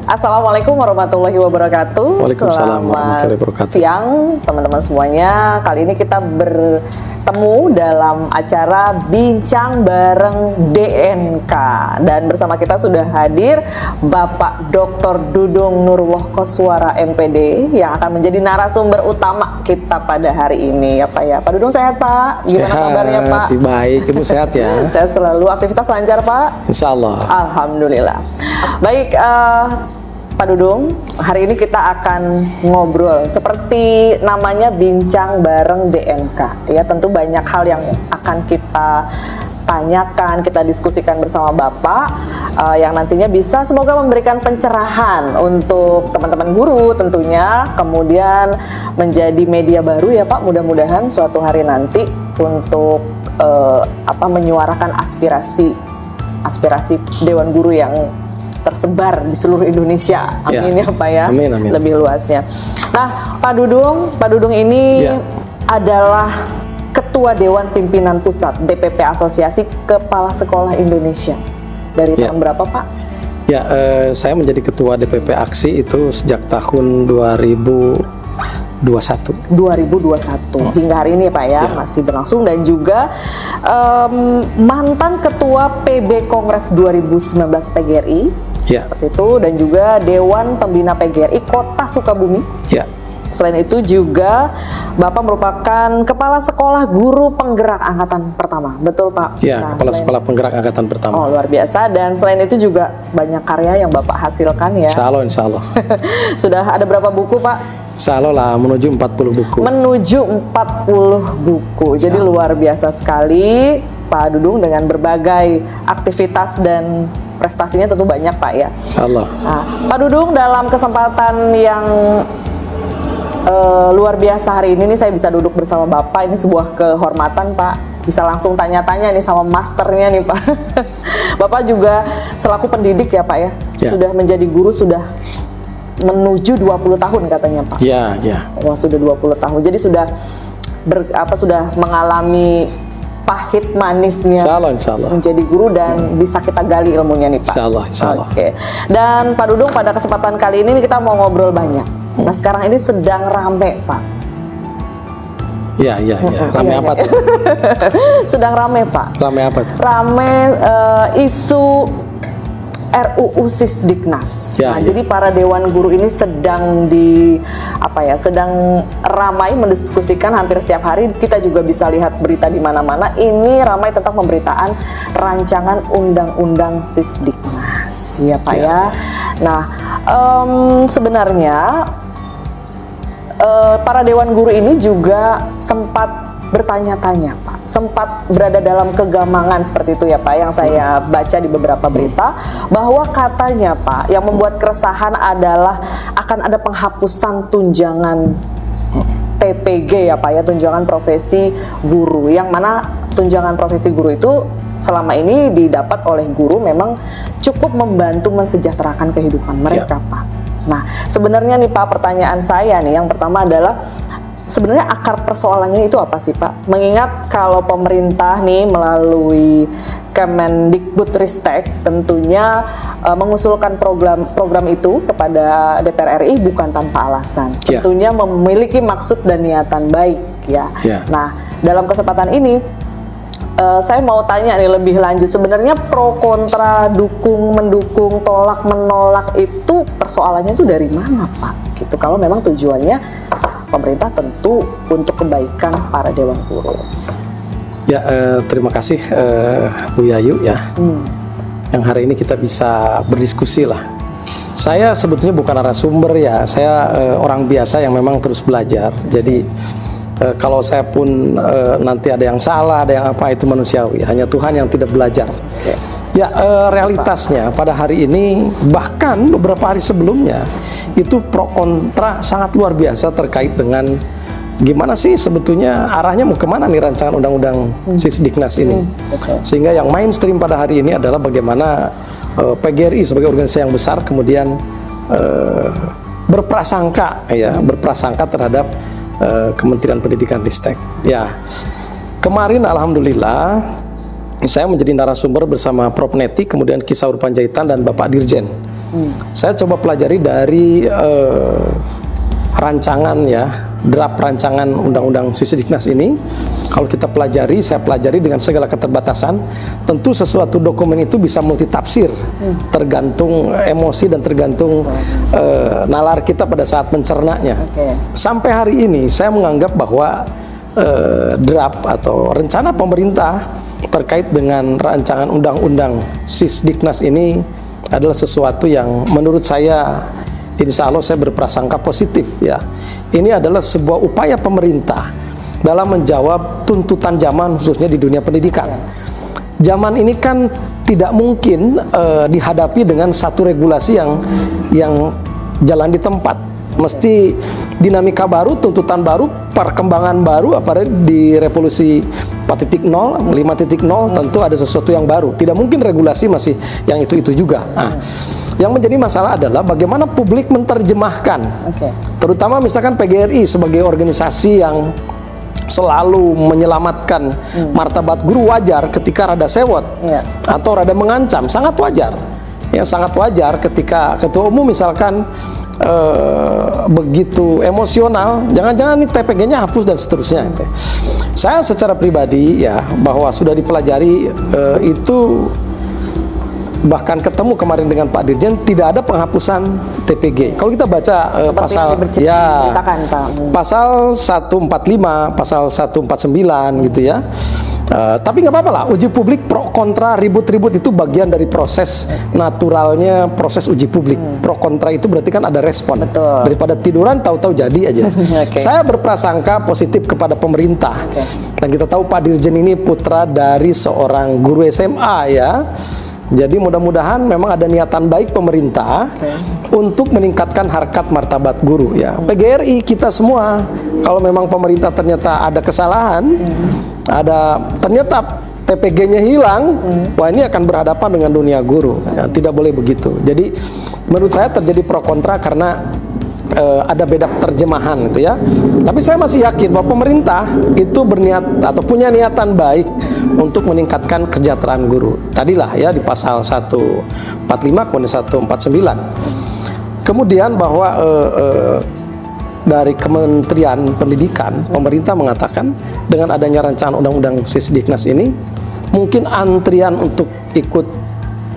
Assalamualaikum warahmatullahi wabarakatuh. Waalaikumsalam warahmatullahi wabarakatuh. Siang teman-teman semuanya. Kali ini kita bertemu dalam acara Bincang Bareng DNK. Dan bersama kita sudah hadir Bapak Dr. Dudung Nurullah Koswara MPD yang akan menjadi narasumber utama kita pada hari ini ya Pak ya. Pak Dudung sehat Pak? Gimana kabarnya Pak? Baik, Ibu sehat ya? Sehat selalu. Aktivitas lancar Pak? Insya Allah. Alhamdulillah. Baik, Pak Dudung, hari ini kita akan ngobrol seperti namanya Bincang Bareng DNK. Ya, tentu banyak hal yang akan kita tanyakan, kita diskusikan bersama Bapak yang nantinya bisa semoga memberikan pencerahan untuk teman-teman guru tentunya, kemudian menjadi media baru ya Pak, mudah-mudahan suatu hari nanti untuk menyuarakan aspirasi Dewan Guru yang tersebar di seluruh Indonesia. Amin ya Pak ya. Amin, amin. Lebih luasnya. Nah, Pak Dudung ini adalah Ketua Dewan Pimpinan Pusat DPP Asosiasi Kepala Sekolah Indonesia. Dari tahun berapa Pak? Ya, saya menjadi Ketua DPP Aksi itu sejak tahun 2021 hingga hari ini Pak ya, masih berlangsung, dan juga mantan Ketua PB Kongres 2019 PGRI seperti itu, dan juga Dewan Pembina PGRI Kota Sukabumi. Selain itu juga Bapak merupakan Kepala Sekolah Guru Penggerak Angkatan Pertama, betul Pak? Ya, Kepala Sekolah Penggerak Angkatan Pertama. Oh, luar biasa. Dan selain itu juga banyak karya yang Bapak hasilkan ya. Insya Allah. Sudah ada berapa buku Pak? Insya Allah lah, menuju 40 buku. Menuju 40 buku. Jadi luar biasa sekali Pak Dudung dengan berbagai aktivitas dan prestasinya tentu banyak Pak ya. Insya Allah. Nah, Pak Dudung, dalam kesempatan yang luar biasa hari ini nih saya bisa duduk bersama Bapak, ini sebuah kehormatan Pak. Bisa langsung tanya-tanya nih sama masternya nih Pak. Bapak juga selaku pendidik ya Pak ya. Sudah menjadi guru sudah menuju 20 tahun katanya Pak. Wah, sudah 20 tahun. Jadi sudah sudah mengalami pahit manisnya insya Allah. menjadi guru, dan bisa kita gali ilmunya nih Pak. Insya Allah. Oke. Dan Pak Dudung, pada kesempatan kali ini kita mau ngobrol banyak. Nah, sekarang ini sedang rame Pak. Rame apa tuh? Sedang rame Pak. Rame apa tuh? Rame isu RUU Sisdiknas. Jadi para Dewan Guru ini sedang sedang ramai mendiskusikan hampir setiap hari. Kita juga bisa lihat berita di mana-mana. Ini ramai tentang pemberitaan rancangan undang-undang Sisdiknas, ya Pak ya. Nah, sebenarnya para Dewan Guru ini juga sempat bertanya-tanya Pak, sempat berada dalam kegamangan seperti itu ya Pak, yang saya baca di beberapa berita, bahwa katanya Pak, yang membuat keresahan adalah akan ada penghapusan tunjangan TPG ya Pak ya, tunjangan profesi guru, yang mana tunjangan profesi guru itu selama ini didapat oleh guru memang cukup membantu mensejahterakan kehidupan mereka Pak. Nah, sebenarnya nih Pak, pertanyaan saya nih yang pertama adalah, sebenarnya akar persoalannya itu apa sih Pak? Mengingat kalau pemerintah nih melalui Kemendikbudristek tentunya mengusulkan program itu kepada DPR RI bukan tanpa alasan. Tentunya memiliki maksud dan niatan baik ya. Nah, dalam kesempatan ini saya mau tanya nih lebih lanjut, sebenarnya pro kontra, dukung mendukung, tolak menolak itu persoalannya itu dari mana Pak? Gitu, kalau memang tujuannya pemerintah tentu untuk kebaikan para Dewan Guru. Terima kasih Bu Yayu ya. Yang hari ini kita bisa berdiskusi lah. Saya sebetulnya bukan narasumber ya, saya orang biasa yang memang terus belajar. Jadi kalau saya pun nanti ada yang salah, ada yang apa, itu manusiawi. Hanya Tuhan yang tidak belajar. Realitasnya pada hari ini, bahkan beberapa hari sebelumnya, itu pro kontra sangat luar biasa terkait dengan gimana sih sebetulnya arahnya mau kemana nih rancangan undang-undang Sisdiknas ini. Sehingga yang mainstream pada hari ini adalah bagaimana PGRI sebagai organisasi yang besar kemudian berprasangka terhadap Kementerian Pendidikan Ristek. Kemarin alhamdulillah saya menjadi narasumber bersama Prof Neti, kemudian Ki Saur Panjaitan dan Bapak Dirjen Saya coba pelajari dari rancangan ya, draft rancangan Undang-Undang Sisdiknas ini. Kalau kita pelajari, saya pelajari dengan segala keterbatasan. Tentu sesuatu dokumen itu bisa multitafsir, tergantung emosi dan tergantung nalar kita pada saat mencernanya. Sampai hari ini saya menganggap bahwa draft atau rencana pemerintah terkait dengan rancangan undang-undang Sisdiknas ini adalah sesuatu yang menurut saya, insya Allah saya berprasangka positif ya. Ini adalah sebuah upaya pemerintah dalam menjawab tuntutan zaman, khususnya di dunia pendidikan. Zaman ini kan tidak mungkin dihadapi dengan satu regulasi yang jalan di tempat. Mesti dinamika baru, tuntutan baru, perkembangan baru, apalagi di revolusi 4.0, 5.0 tentu ada sesuatu yang baru. Tidak mungkin regulasi masih yang itu-itu juga. Nah, yang menjadi masalah adalah bagaimana publik menerjemahkan. Terutama misalkan PGRI sebagai organisasi yang selalu menyelamatkan martabat guru, wajar ketika rada sewot atau rada mengancam, sangat wajar. Ya, sangat wajar ketika ketua umum misalkan begitu emosional, jangan-jangan nih TPG-nya hapus dan seterusnya. Saya secara pribadi ya, bahwa sudah dipelajari itu, bahkan ketemu kemarin dengan Pak Dirjen, tidak ada penghapusan TPG. Kalau kita baca pasal ya, pasal 145, pasal 149 gitu ya. Tapi nggak apa-apa lah, uji publik pro kontra, ribut-ribut itu bagian dari proses naturalnya, proses uji publik. Pro kontra itu berarti kan ada respon. Daripada tiduran tahu-tahu jadi aja. Saya berprasangka positif kepada pemerintah. Dan kita tahu Pak Dirjen ini putra dari seorang guru SMA ya. Jadi mudah-mudahan memang ada niatan baik pemerintah untuk meningkatkan harkat martabat guru ya. PGRI kita semua, kalau memang pemerintah ternyata ada kesalahan, ada ternyata TPG-nya hilang, wah ini akan berhadapan dengan dunia guru. Ya, tidak boleh begitu. Jadi menurut saya terjadi pro kontra karena ada beda terjemahan gitu ya. Tapi saya masih yakin bahwa pemerintah itu berniat atau punya niatan baik untuk meningkatkan kesejahteraan guru. Tadilah ya di pasal 145 kemudian 149. Kemudian bahwa dari Kementerian Pendidikan, pemerintah mengatakan dengan adanya rancangan undang-undang Sisdiknas ini, mungkin antrian untuk ikut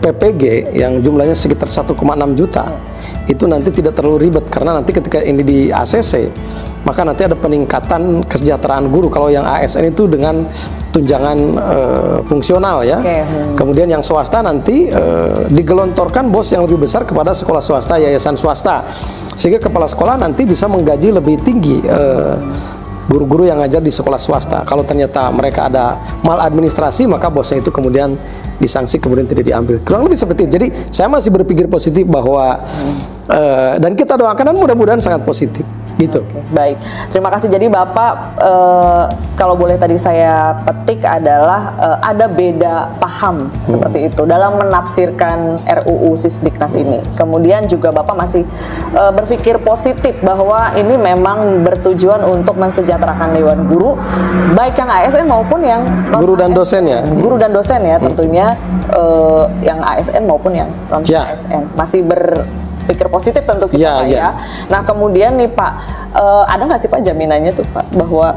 PPG yang jumlahnya sekitar 1,6 juta itu nanti tidak terlalu ribet, karena nanti ketika ini di ACC maka nanti ada peningkatan kesejahteraan guru. Kalau yang ASN itu dengan tunjangan fungsional ya. Kemudian yang swasta nanti digelontorkan bos yang lebih besar kepada sekolah swasta, yayasan swasta, sehingga kepala sekolah nanti bisa menggaji lebih tinggi guru-guru yang ngajar di sekolah swasta. Kalau ternyata mereka ada maladministrasi, maka bosnya itu kemudian disanksi, kemudian tidak diambil. Kurang lebih seperti itu. Jadi saya masih berpikir positif bahwa dan kita doakan dan mudah-mudahan sangat positif gitu. Baik, terima kasih. Jadi Bapak kalau boleh tadi saya petik adalah ada beda paham seperti itu dalam menafsirkan RUU Sisdiknas ini. Kemudian juga Bapak masih berpikir positif bahwa ini memang bertujuan untuk mensejahterakan Dewan Guru, baik yang ASN maupun yang guru dan dosen ya. Guru dan dosen ya tentunya, yang ASN maupun yang non ASN. Masih berpikir positif tentu kita Pak ya. Nah kemudian nih Pak, ada nggak sih Pak jaminannya tuh Pak bahwa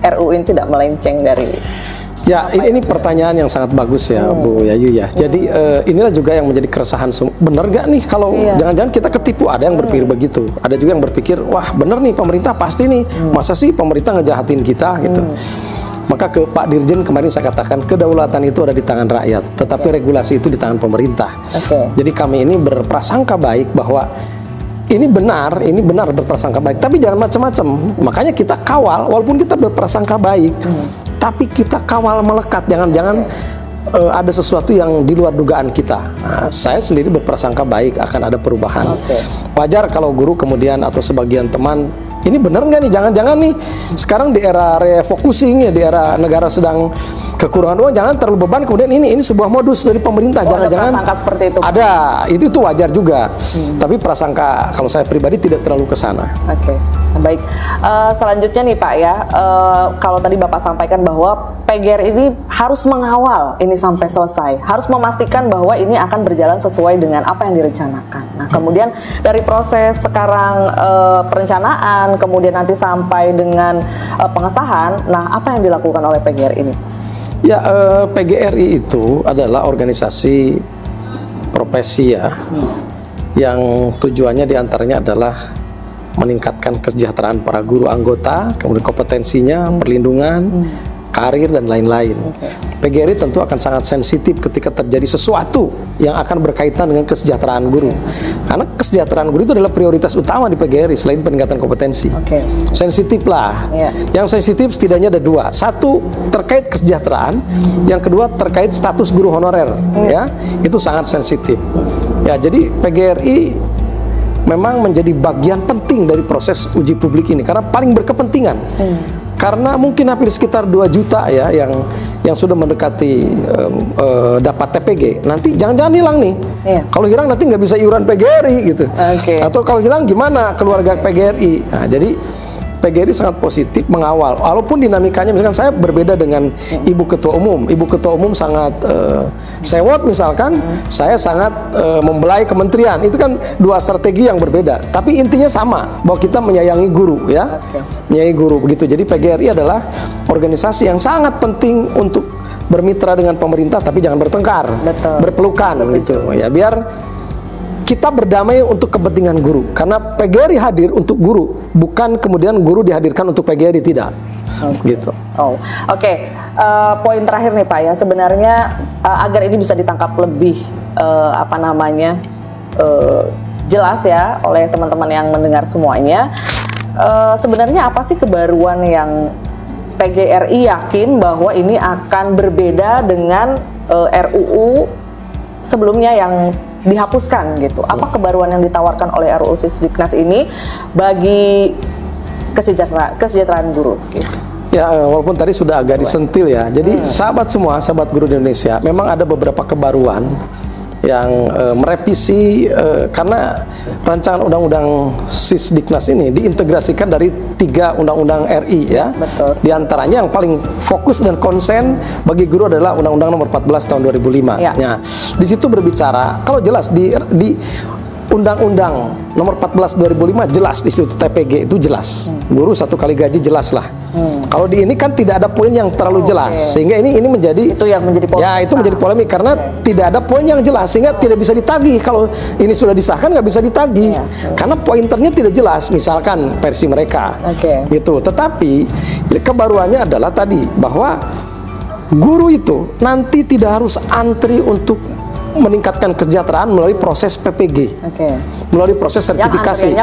RUU ini tidak melenceng dari? Ya, ini pertanyaan yang sangat bagus ya Bu Yayu ya. Jadi inilah juga yang menjadi keresahan. Bener gak nih kalau jangan-jangan kita ketipu? Ada yang berpikir begitu. Ada juga yang berpikir, wah bener nih pemerintah pasti nih. Masa sih pemerintah ngejahatin kita gitu. Maka ke Pak Dirjen kemarin saya katakan kedaulatan itu ada di tangan rakyat, tetapi regulasi itu di tangan pemerintah. Jadi kami ini berprasangka baik bahwa ini benar berprasangka baik, tapi jangan macam-macam. Makanya kita kawal, walaupun kita berprasangka baik, tapi kita kawal melekat. Jangan-jangan ada sesuatu yang di luar dugaan kita. Nah, saya sendiri berprasangka baik akan ada perubahan. Wajar kalau guru kemudian atau sebagian teman, ini benar nggak nih? Jangan-jangan nih sekarang di era refocusing ya, di era negara sedang kekurangan uang, jangan terlalu beban. Kemudian ini sebuah modus dari pemerintah. Jangan-jangan prasangka seperti itu. Ada, itu wajar juga. Tapi prasangka kalau saya pribadi tidak terlalu ke sana. Oke, baik. Selanjutnya nih Pak ya, kalau tadi Bapak sampaikan bahwa PGRI ini harus mengawal ini sampai selesai, harus memastikan bahwa ini akan berjalan sesuai dengan apa yang direncanakan. Nah, kemudian dari proses sekarang perencanaan, kemudian nanti sampai dengan pengesahan, nah apa yang dilakukan oleh PGRI ini? Ya, PGRI itu adalah organisasi profesi ya, yang tujuannya diantaranya adalah meningkatkan kesejahteraan para guru anggota, kemudian kompetensinya, perlindungan, karir dan lain-lain. PGRI tentu akan sangat sensitif ketika terjadi sesuatu yang akan berkaitan dengan kesejahteraan guru, karena kesejahteraan guru itu adalah prioritas utama di PGRI selain peningkatan kompetensi. Sensitif lah. Yang sensitif setidaknya ada dua. Satu terkait kesejahteraan, yang kedua terkait status guru honorer. Ya, itu sangat sensitif. Ya, jadi PGRI memang menjadi bagian penting dari proses uji publik ini karena paling berkepentingan. Karena mungkin hampir sekitar 2 juta ya yang sudah mendekati dapat TPG. Nanti jangan-jangan hilang nih. Kalau hilang nanti nggak bisa iuran PGRI gitu. Atau kalau hilang gimana keluarga PGRI? Nah, jadi PGRI sangat positif mengawal. Walaupun dinamikanya misalkan saya berbeda dengan Ibu Ketua Umum. Ibu Ketua Umum sangat sewot misalkan, saya sangat membelai kementerian. Itu kan dua strategi yang berbeda. Tapi intinya sama, bahwa kita menyayangi guru ya. Menyayangi guru begitu. Jadi PGRI adalah organisasi yang sangat penting untuk bermitra dengan pemerintah tapi jangan bertengkar. Berpelukan gitu. Ya, biar kita berdamai untuk kepentingan guru. Karena PGRI hadir untuk guru, bukan kemudian guru dihadirkan untuk PGRI, tidak. Gitu. Poin terakhir nih Pak ya, sebenarnya agar ini bisa ditangkap lebih jelas ya oleh teman-teman yang mendengar semuanya. Sebenarnya apa sih kebaruan yang PGRI yakin bahwa ini akan berbeda dengan RUU sebelumnya yang dihapuskan gitu? Apa kebaruan yang ditawarkan oleh RUU Sisdiknas ini bagi kesejahteraan guru gitu? Ya, walaupun tadi sudah agak disentil ya. Jadi sahabat semua, sahabat guru di Indonesia, memang ada beberapa kebaruan yang merevisi karena rancangan undang-undang Sisdiknas ini diintegrasikan dari 3 undang-undang RI ya. Di antaranya yang paling fokus dan konsen bagi guru adalah Undang-Undang Nomor 14 tahun 2005. Nah, di situ berbicara kalau jelas di Undang-Undang Nomor 14 2005 jelas di situ TPG itu jelas. Guru 1 kali gaji jelas lah. Kalau di ini kan tidak ada poin yang terlalu jelas, sehingga ini menjadi itu yang menjadi polemik. Ya, itu menjadi polemik karena tidak ada poin yang jelas sehingga tidak bisa ditagih. Kalau ini sudah disahkan nggak bisa ditagih karena pointernya tidak jelas. Misalkan versi mereka, gitu. Tetapi kebaruannya adalah tadi bahwa guru itu nanti tidak harus antri untuk meningkatkan kesejahteraan melalui proses PPG, melalui proses sertifikasi.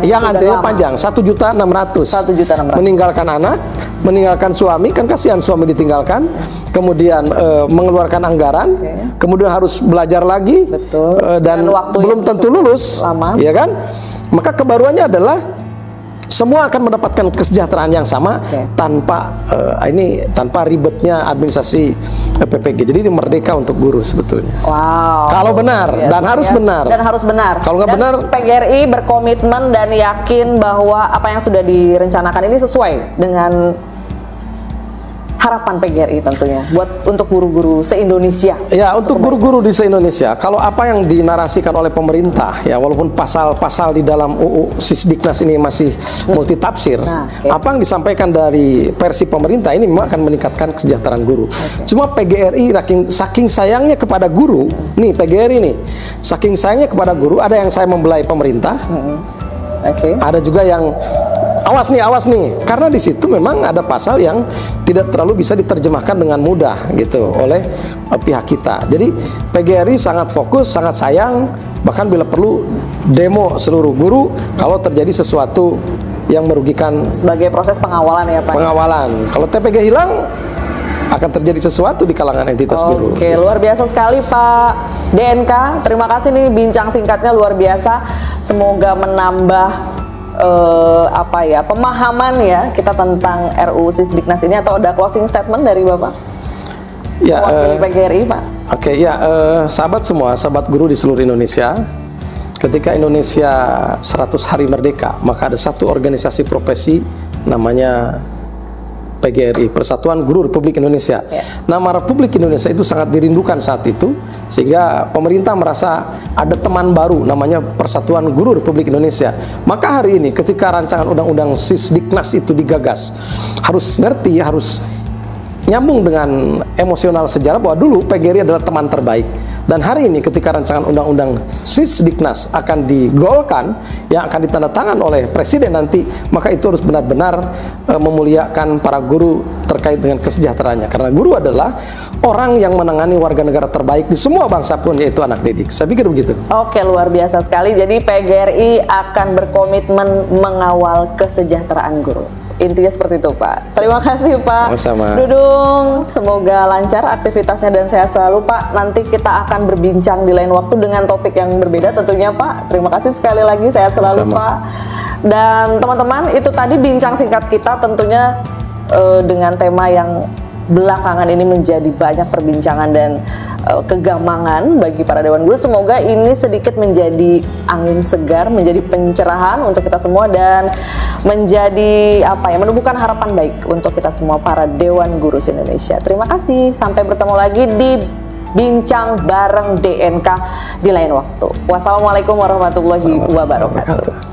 Yang antriannya panjang, 1.600.000. Meninggalkan anak, meninggalkan suami, kan kasihan suami ditinggalkan, kemudian mengeluarkan anggaran, kemudian harus belajar lagi, dan belum tentu lulus, ya kan? Maka kebaruannya adalah semua akan mendapatkan kesejahteraan yang sama tanpa ribetnya administrasi PPG. Jadi ini merdeka untuk guru sebetulnya. Kalau benar dan harus benar. Kalau nggak benar, PGRI berkomitmen dan yakin bahwa apa yang sudah direncanakan ini sesuai dengan harapan PGRI tentunya untuk guru-guru se-Indonesia. Ya, untuk guru-guru di se-Indonesia, kalau apa yang dinarasikan oleh pemerintah ya, walaupun pasal-pasal di dalam UU Sisdiknas ini masih multitafsir, apa yang disampaikan dari versi pemerintah ini memang akan meningkatkan kesejahteraan guru. Cuma PGRI saking sayangnya kepada guru, nih PGRI nih, saking sayangnya kepada guru, ada yang saya membelai pemerintah, ada juga yang awas nih, karena di situ memang ada pasal yang tidak terlalu bisa diterjemahkan dengan mudah gitu oleh pihak kita. Jadi PGRI sangat fokus, sangat sayang, bahkan bila perlu demo seluruh guru kalau terjadi sesuatu yang merugikan. Sebagai proses pengawalan ya Pak? Pengawalan. Kalau TPG hilang, akan terjadi sesuatu di kalangan entitas guru. Oke, luar biasa sekali Pak DNK. Terima kasih nih bincang singkatnya luar biasa. Semoga menambah pemahaman ya kita tentang RUU Sisdiknas ini. Atau ada closing statement dari Bapak? Ya, mewakili PGRI, Pak. Oke, ya, sahabat semua, sahabat guru di seluruh Indonesia, ketika Indonesia 100 hari merdeka, maka ada satu organisasi profesi namanya PGRI, Persatuan Guru Republik Indonesia. Ya. Nama Republik Indonesia itu sangat dirindukan saat itu, sehingga pemerintah merasa ada teman baru namanya Persatuan Guru Republik Indonesia. Maka hari ini ketika rancangan undang-undang Sisdiknas itu digagas, harus ngerti, harus nyambung dengan emosional sejarah bahwa dulu PGRI adalah teman terbaik. Dan hari ini ketika rancangan undang-undang Sisdiknas akan digolkan, yang akan ditandatangan oleh Presiden nanti, maka itu harus benar-benar memuliakan para guru terkait dengan kesejahteraannya. Karena guru adalah orang yang menangani warga negara terbaik di semua bangsa pun, yaitu anak didik. Saya pikir begitu. Oke, luar biasa sekali. Jadi PGRI akan berkomitmen mengawal kesejahteraan guru. Intinya seperti itu, Pak. Terima kasih, Pak. Sama-sama. Dudung, semoga lancar aktivitasnya dan sehat selalu, Pak. Nanti kita akan berbincang di lain waktu dengan topik yang berbeda tentunya, Pak. Terima kasih sekali lagi, sehat selalu, Sama-sama. Pak. Dan teman-teman, itu tadi bincang singkat kita tentunya dengan tema yang belakangan ini menjadi banyak perbincangan dan kegamangan bagi para Dewan Guru. Semoga ini sedikit menjadi angin segar, menjadi pencerahan untuk kita semua dan menjadi menumbuhkan harapan baik untuk kita semua para Dewan Guru Indonesia. Terima kasih, sampai bertemu lagi di Bincang Bareng DNK di lain waktu. Wassalamualaikum warahmatullahi wabarakatuh.